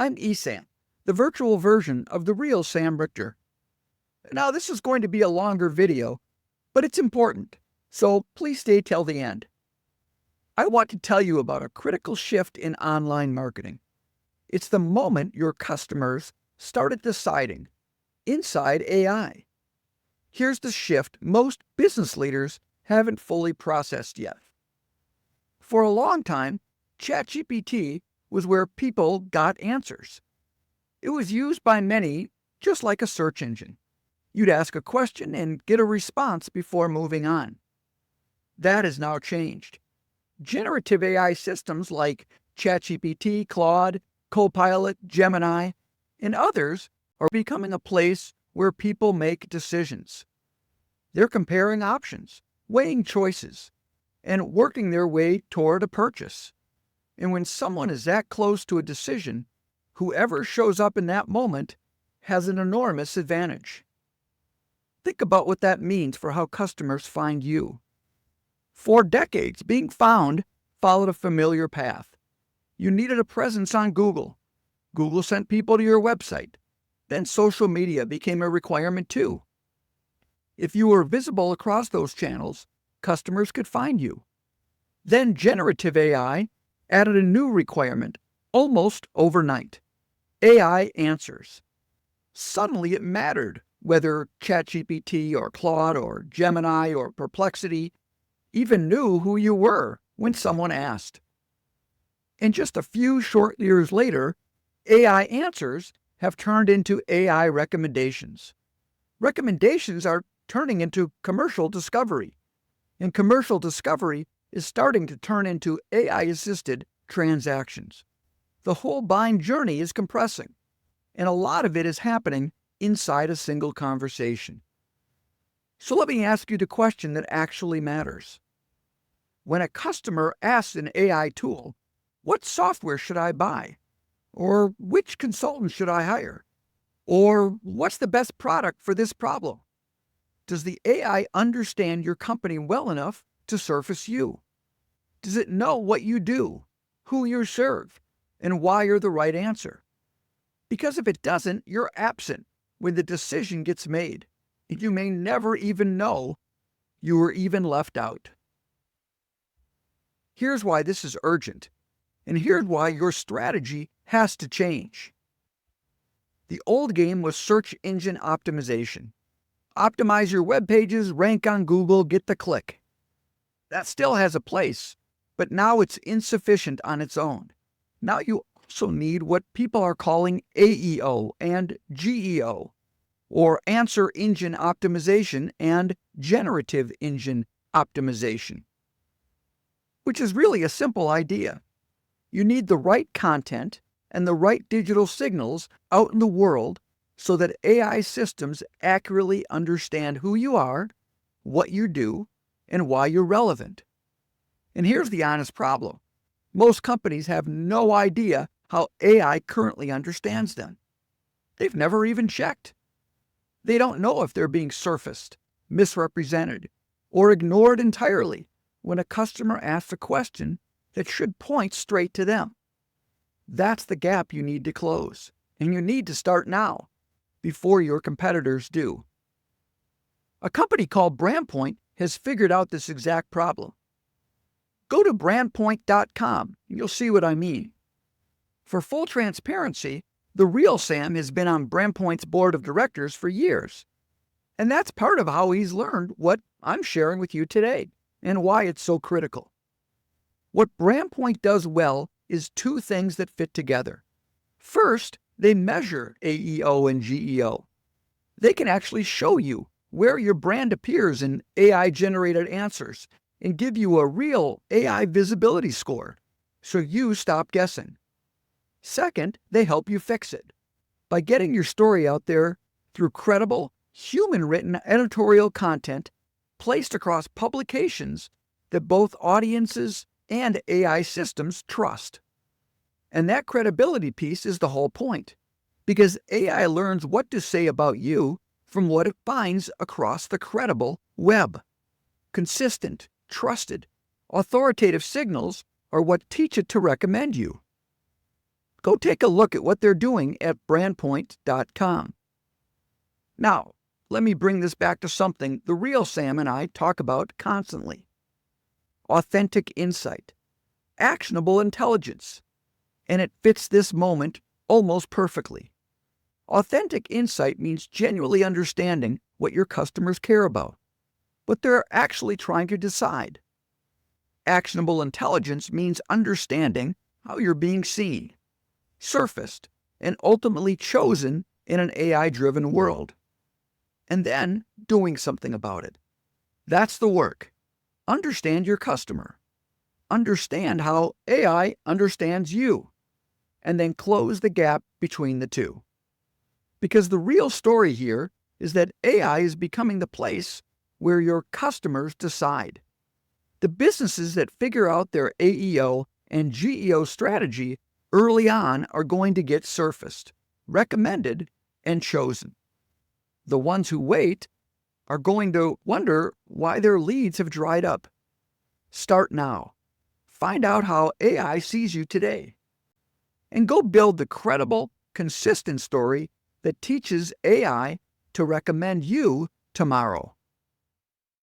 I'm ESAM, the virtual version of the real Sam Richter. Now, this is going to be a longer video, but it's important, so please stay till the end. I want to tell you about a critical shift in online marketing. It's the moment your customers started deciding inside AI. Here's the shift most business leaders haven't fully processed yet. For a long time, ChatGPT was where people got answers. It was used by many just like a search engine. You'd ask a question and get a response before moving on. That has now changed. Generative AI systems like ChatGPT, Claude, Copilot, Gemini, and others are becoming a place where people make decisions. They're comparing options, weighing choices, and working their way toward a purchase. And when someone is that close to a decision, whoever shows up in that moment has an enormous advantage. Think about what that means for how customers find you. For decades, being found followed a familiar path. You needed a presence on Google. Google sent people to your website. Then social media became a requirement too. If you were visible across those channels, customers could find you. Then generative AI added a new requirement almost overnight: AI answers. Suddenly it mattered whether ChatGPT or Claude or Gemini or Perplexity even knew who you were when someone asked. And just a few short years later, AI answers have turned into AI recommendations. Recommendations are turning into commercial discovery, and commercial discovery is starting to turn into AI-assisted transactions. The whole buying journey is compressing, and a lot of it is happening inside a single conversation. So let me ask you the question that actually matters. When a customer asks an AI tool, "What software should I buy?" Or "Which consultant should I hire?" Or "What's the best product for this problem?" Does the AI understand your company well enough to surface you? Does it know what you do, who you serve, and why you're the right answer? Because if it doesn't, you're absent when the decision gets made, and you may never even know you were even left out. Here's why this is urgent, and here's why your strategy has to change. The old game was search engine optimization. Optimize your web pages, rank on Google, get the click. That still has a place, but now it's insufficient on its own. Now you also need what people are calling AEO and GEO, or Answer Engine Optimization and Generative Engine Optimization, which is really a simple idea. You need the right content and the right digital signals out in the world so that AI systems accurately understand who you are, what you do, and why you're relevant. And here's the honest problem. Most companies have no idea how AI currently understands them. They've never even checked. They don't know if they're being surfaced, misrepresented, or ignored entirely when a customer asks a question that should point straight to them. That's the gap you need to close, and you need to start now, before your competitors do. A company called BrandPoint has figured out this exact problem. Go to brandpoint.com and you'll see what I mean. For full transparency, the real Sam has been on BrandPoint's board of directors for years. And that's part of how he's learned what I'm sharing with you today and why it's so critical. What BrandPoint does well is two things that fit together. First, they measure AEO and GEO. They can actually show you where your brand appears in AI-generated answers and give you a real AI visibility score, so you stop guessing. Second, they help you fix it by getting your story out there through credible, human-written editorial content placed across publications that both audiences and AI systems trust. And that credibility piece is the whole point, because AI learns what to say about you from what it finds across the credible web. Consistent, trusted, authoritative signals are what teach it to recommend you. Go take a look at what they're doing at brandpoint.com. Now, let me bring this back to something the real Sam and I talk about constantly. Authentic insight, actionable intelligence, and it fits this moment almost perfectly. Authentic insight means genuinely understanding what your customers care about, what they're actually trying to decide. Actionable intelligence means understanding how you're being seen, surfaced, and ultimately chosen in an AI-driven world. And then doing something about it. That's the work. Understand your customer. Understand how AI understands you. And then close the gap between the two. Because the real story here is that AI is becoming the place where your customers decide. The businesses that figure out their AEO and GEO strategy early on are going to get surfaced, recommended, and chosen. The ones who wait are going to wonder why their leads have dried up. Start now. Find out how AI sees you today. And go build the credible, consistent story that teaches AI to recommend you tomorrow.